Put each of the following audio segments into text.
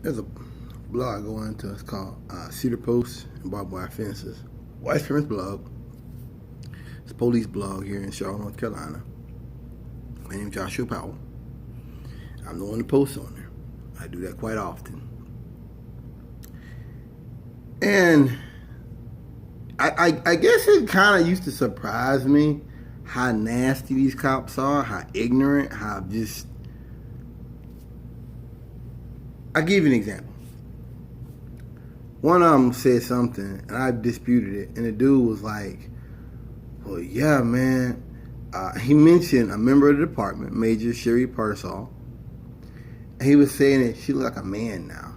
There's a blog I go into. It's called Cedar Post and Barbed Wire Fences. White supremacist blog. It's a police blog here in Charlotte, North Carolina. My name's Joshua Powell. I'm the one to post on there. I do that quite often. And I guess it kind of used to surprise me how nasty these cops are, how ignorant, how just... I'll give you an example. One of them said something, and I disputed it, and the dude was like, well, yeah, man. He mentioned a member of the department, Major Sherry Parcell, and he was saying that she looks like a man now.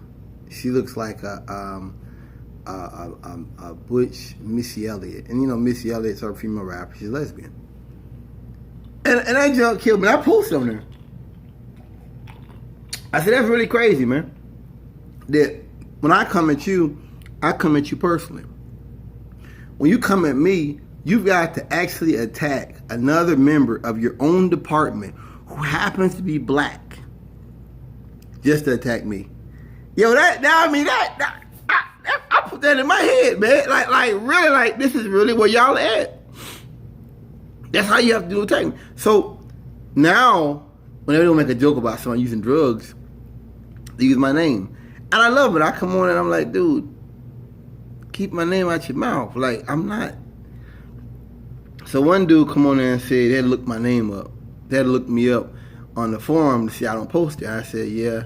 She looks like a butch Missy Elliott. And you know, Missy Elliott's our female rapper. She's lesbian. And that junk killed me. I posted on there. I said, that's really crazy, man. That when I come at you personally. When you come at me, you've got to actually attack another member of your own department who happens to be black just to attack me. Yo, I put that in my head, man. Like really, like this is really where y'all at. That's how you have to do attack me. So now, whenever they make a joke about someone using drugs, they use my name. And I love it. I come on and I'm like, dude, keep my name out your mouth. Like, I'm not. So one dude come on there and said they had to look my name up. They had to look me up on the forum to see I don't post it. I said, yeah,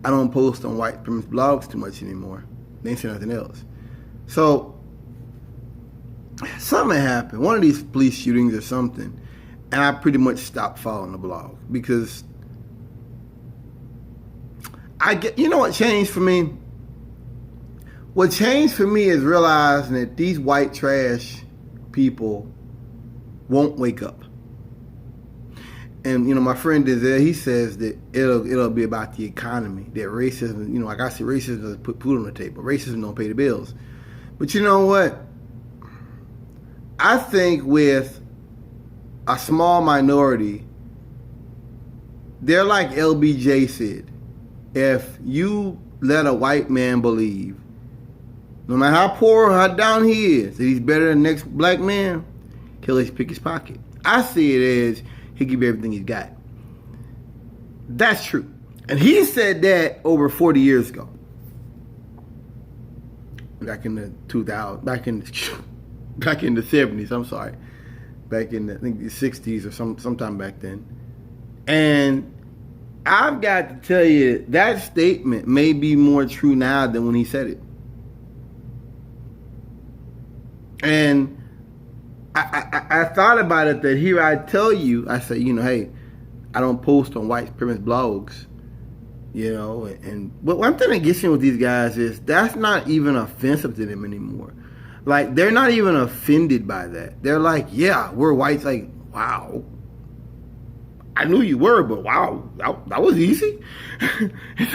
I don't post on white supremacist blogs too much anymore. They ain't say nothing else. So something happened. One of these police shootings or something. And I pretty much stopped following the blog because you know what changed for me? What changed for me is realizing that these white trash people won't wake up. And you know, my friend is there. He says that it'll be about the economy. That racism, you know, like I said, racism doesn't put food on the table. Racism don't pay the bills. But you know what? I think with a small minority, they're like LBJ said. If you let a white man believe, no matter how poor or how down he is, that he's better than the next black man, he'll just pick his pocket. I see it as he'll give you everything he's got. That's true. And he said that over 40 years ago. Back in the 2000s, back in the 70s, I'm sorry. Back in the, I think the 60s or sometime back then. And I've got to tell you, that statement may be more true now than when he said it. And I thought about it that here I tell you, I say, you know, hey, I don't post on white supremacist blogs, you know, and but one thing that gets me with these guys is that's not even offensive to them anymore. Like, they're not even offended by that. They're like, yeah, we're whites. Like, wow. I knew you were, but wow, that was easy. It's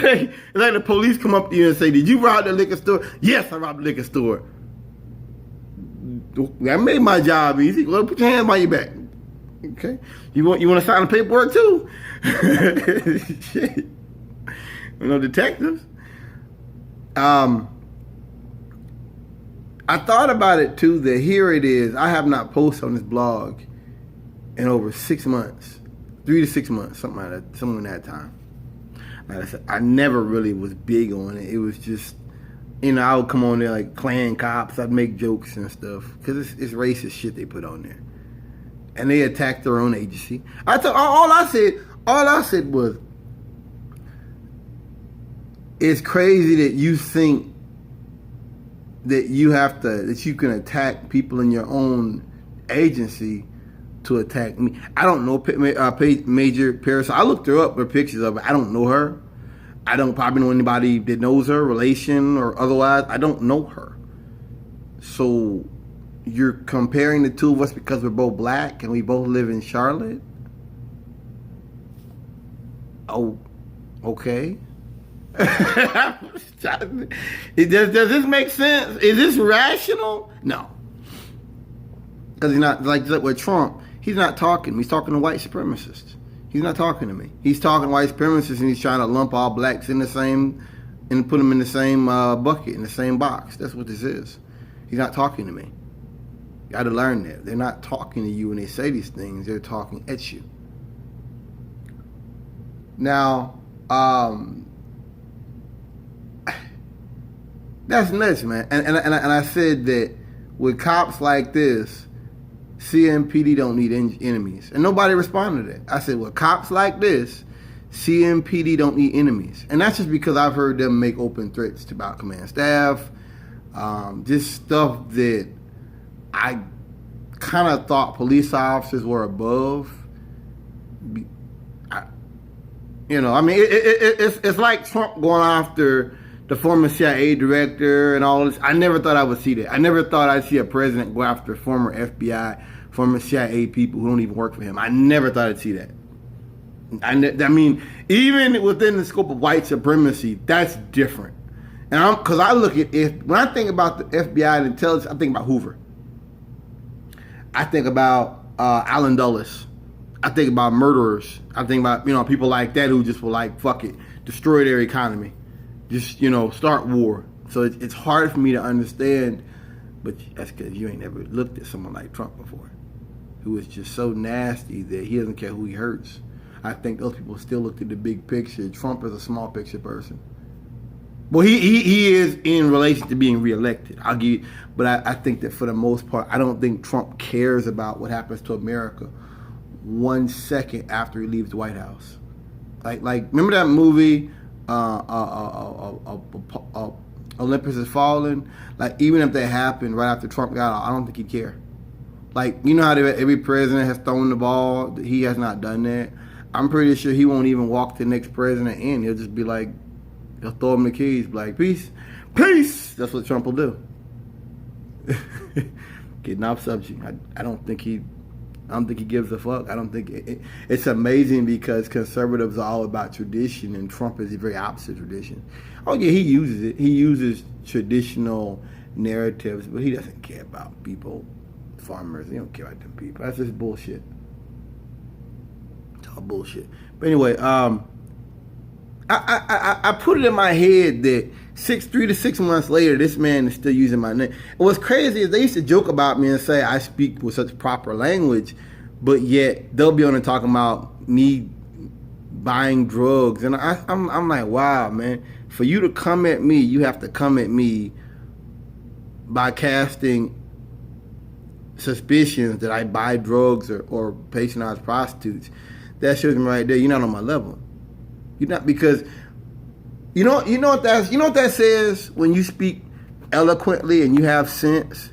like the police come up to you and say, did you rob the liquor store? Yes, I robbed the liquor store. That made my job easy. Well, put your hands by your back. Okay? You want to sign the paperwork too? Shit. You know, detectives. I thought about it too, that here it is. I have not posted on this blog in over 6 months. 3 to 6 months, something like that, somewhere in that time. Like I said, I never really was big on it. It was just, you know, I would come on there like Klan cops. I'd make jokes and stuff because it's racist shit they put on there, and they attacked their own agency. All I said was, it's crazy that you think that you can attack people in your own agency to attack me. I don't know Major Parasol. I looked her up for pictures of her. I don't know her. I don't probably know anybody that knows her, relation or otherwise. I don't know her. So you're comparing the two of us because we're both black and we both live in Charlotte? Oh, okay. Does this make sense? Is this rational? No. Because he's not, like with Trump, he's not talking. He's talking to white supremacists. He's not talking to me. He's talking white supremacists and he's trying to lump all blacks in the same and put them in the same bucket, in the same box. That's what this is. He's not talking to me. You got to learn that. They're not talking to you when they say these things. They're talking at you. Now, that's nuts, man. And I said that with cops like this, CMPD don't need enemies. And nobody responded to that. I said, with cops like this, CMPD don't need enemies. And that's just because I've heard them make open threats to about command staff. Just stuff that I kind of thought police officers were above. It's like Trump going after the former CIA director and all this. I never thought I would see that. I never thought I'd see a president go after former FBI, former CIA people who don't even work for him. I never thought I'd see that. I mean, even within the scope of white supremacy, that's different. And because I look at when I think about the FBI and intelligence, I think about Hoover. I think about Allen Dulles. I think about murderers. I think about people like that who just were like, fuck it, destroy their economy, just start war. So it's hard for me to understand, but that's because you ain't never looked at someone like Trump before, who is just so nasty that he doesn't care who he hurts. I think those people still looked at the big picture. Trump is a small picture person. Well, he is in relation to being reelected. I'll give you, but I think that for the most part, I don't think Trump cares about what happens to America 1 second after he leaves the White House. Like remember that movie, Olympus Has Fallen? Like, even if that happened right after Trump got out, I don't think he'd care. Like, you know how every president has thrown the ball? He has not done that. I'm pretty sure he won't even walk the next president in. He'll just be like, he'll throw him the keys, be like, peace, peace. That's what Trump will do. Getting off subject. I don't think he gives a fuck. I don't think it's amazing because conservatives are all about tradition, and Trump is the very opposite of tradition. Oh yeah, he uses it. He uses traditional narratives, but he doesn't care about people, farmers. He don't care about them people. That's just bullshit. It's all bullshit. But anyway, I put it in my head that 3 to 6 months later, this man is still using my name. And what's crazy is they used to joke about me and say I speak with such proper language, but yet they'll be on there talking about me buying drugs. And I'm like, wow, man, for you to come at me, you have to come at me by casting suspicions that I buy drugs or patronize prostitutes. That shows me right there, you're not on my level. You're not, because you know what that says when you speak eloquently and you have sense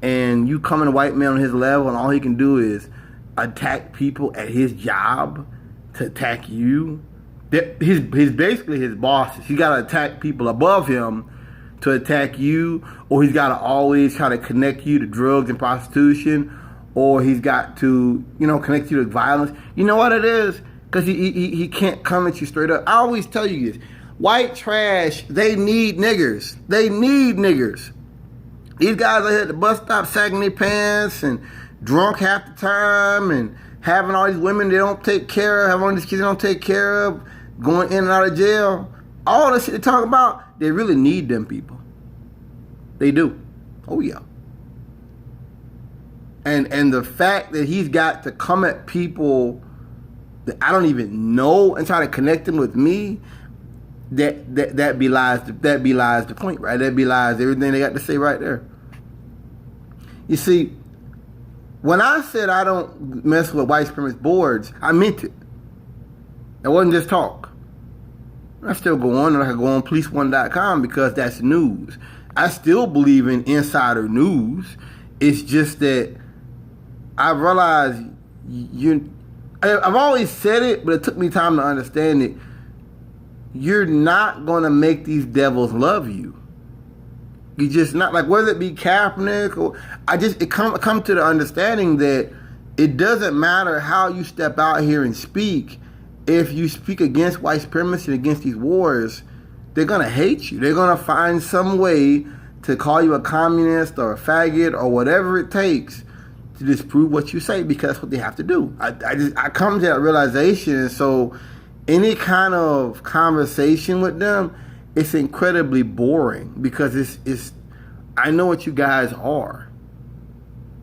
and you come in a white man on his level and all he can do is attack people at his job to attack you. He's basically his bosses. He got to attack people above him to attack you, or he's got to always try to connect you to drugs and prostitution, or he's got to connect you to violence. You know what it is? Because he can't come at you straight up. I always tell you this. White trash, they need niggers. They need niggers. These guys are here at the bus stop sagging their pants and drunk half the time and having all these women they don't take care of, having all these kids they don't take care of, going in and out of jail. All the shit they talk about, they really need them people. They do. Oh, yeah. And the fact that he's got to come at people that I don't even know and try to connect them with me, that belies the point, right? That belies everything they got to say right there. You see, when I said I don't mess with white supremacist boards, I meant it. It wasn't just talk. I still go on, and I can go on police1.com because that's news. I still believe in insider news. It's just that I realized I've always said it, but it took me time to understand it. You're not going to make these devils love you. You just not, like, whether it be Kaepernick or it come to the understanding that it doesn't matter how you step out here and speak. If you speak against white supremacy and against these wars, they're going to hate you. They're going to find some way to call you a communist or a faggot or whatever it takes to disprove what you say, because that's what they have to do. I come to that realization, and so any kind of conversation with them it's incredibly boring because I know what you guys are.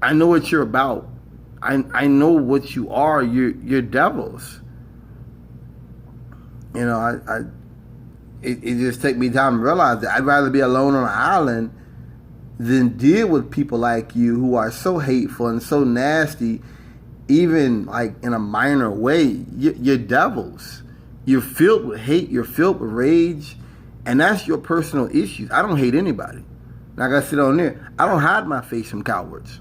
I know what you're about. I know what you are. You're devils. You know, it just takes me time to realize that I'd rather be alone on an island than deal with people like you who are so hateful and so nasty, even like in a minor way. You're devils. You're filled with hate. You're filled with rage. And that's your personal issues. I don't hate anybody. Like I said on there, I don't hide my face from cowards.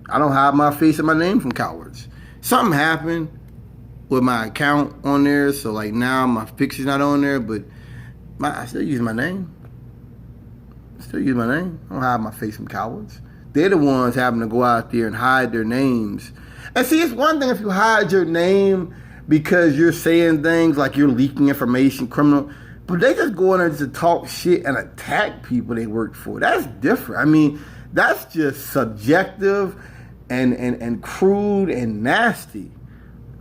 I don't hide my face and my name from cowards. Something happened with my account on there, so like now my picture's not on there, but I still use my name. I don't hide my face from cowards. They're the ones having to go out there and hide their names. And see, it's one thing if you hide your name because you're saying things like you're leaking information, criminal, but they just go in there to talk shit and attack people they work for. That's different. I mean, that's just subjective and crude and nasty.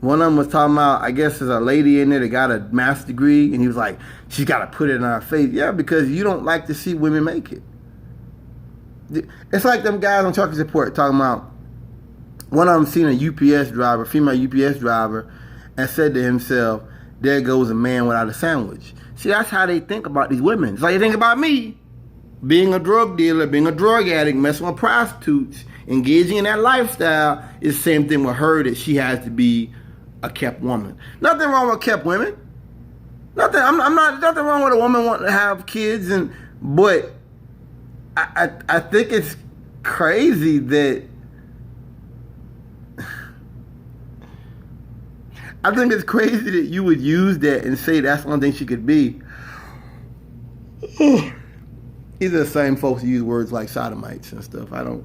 One of them was talking about, I guess there's a lady in there that got a master's degree, and he was like, she's got to put it in her face. Yeah, because you don't like to see women make it. It's like them guys on Truckers Report talking about, one of them seen a UPS driver, female UPS driver, and said to himself, there goes a man without a sandwich. See, that's how they think about these women. It's like they think about me. Being a drug dealer, being a drug addict, messing with prostitutes, engaging in that lifestyle is the same thing with her, that she has to be a kept woman. Nothing wrong with kept women. Nothing wrong with a woman wanting to have kids, but I think it's crazy that you would use that and say that's one thing she could be. These are the same folks who use words like sodomites and stuff. I don't.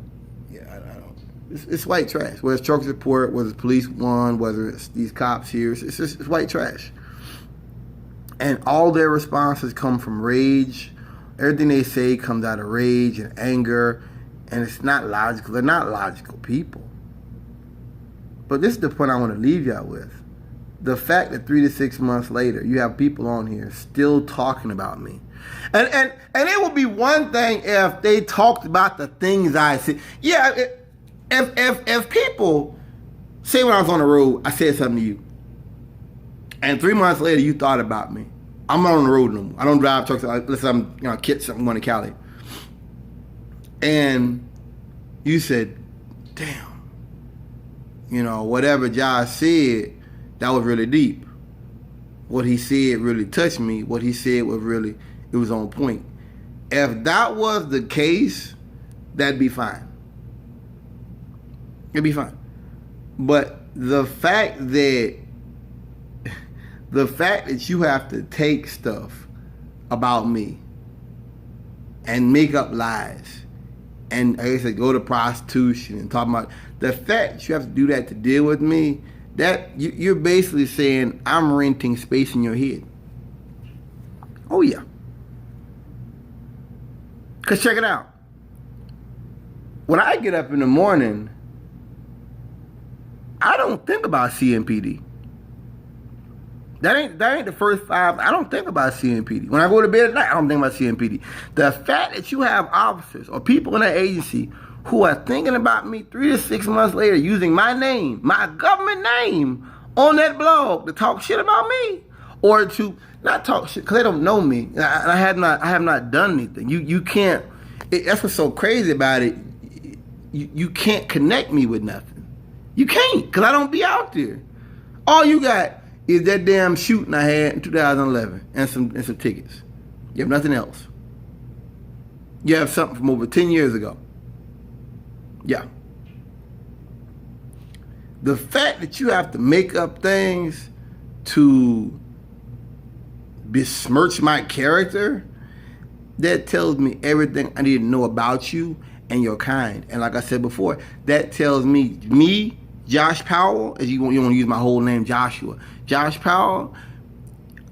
It's white trash. Whether it's Truckers Report, whether it's Police One, whether it's these cops here, it's white trash. And all their responses come from rage. Everything they say comes out of rage and anger, and it's not logical. They're not logical people. But this is the point I want to leave y'all with. The fact that 3 to 6 months later, you have people on here still talking about me. And it would be one thing if they talked about the things I said. Yeah, if people say when I was on the road, I said something to you, and 3 months later you thought about me. I'm not on the road no more. I don't drive trucks unless I'm something going to Cali. And you said, damn, whatever Josh said, that was really deep. What he said really touched me. What he said it was on point. If that was the case, that'd be fine. It'd be fine. But the fact that you have to take stuff about me and make up lies and, like I said, go to prostitution and talk about the fact that you have to do that to deal with me, that you're basically saying I'm renting space in your head. Oh yeah. Because check it out. When I get up in the morning, I don't think about CMPD. That ain't the first 5. I don't think about CMPD. When I go to bed at night, I don't think about CMPD. The fact that you have officers or people in that agency who are thinking about me 3 to 6 months later using my name, my government name, on that blog to talk shit about me, or to not talk shit because they don't know me. I have not done anything. You can't. That's what's so crazy about it. You can't connect me with nothing. You can't, because I don't be out there. All you got is that damn shooting I had in 2011 and some tickets. You have nothing else. You have something from over 10 years ago. Yeah. The fact that you have to make up things to besmirch my character, that tells me everything I need to know about you and your kind. And like I said before, that tells me, Josh Powell, as you want to use my whole name, Joshua. Josh Powell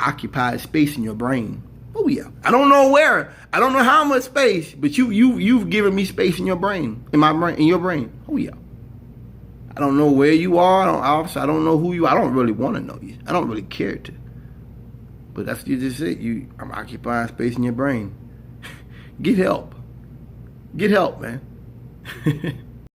occupied space in your brain. Oh yeah. I don't know where. I don't know how much space, but you've given me space in your brain, in your brain. Oh yeah. I don't know where you are. I don't know who you are. I don't really want to know you. I don't really care to. But that's you just said. I'm occupying space in your brain. Get help. Get help, man.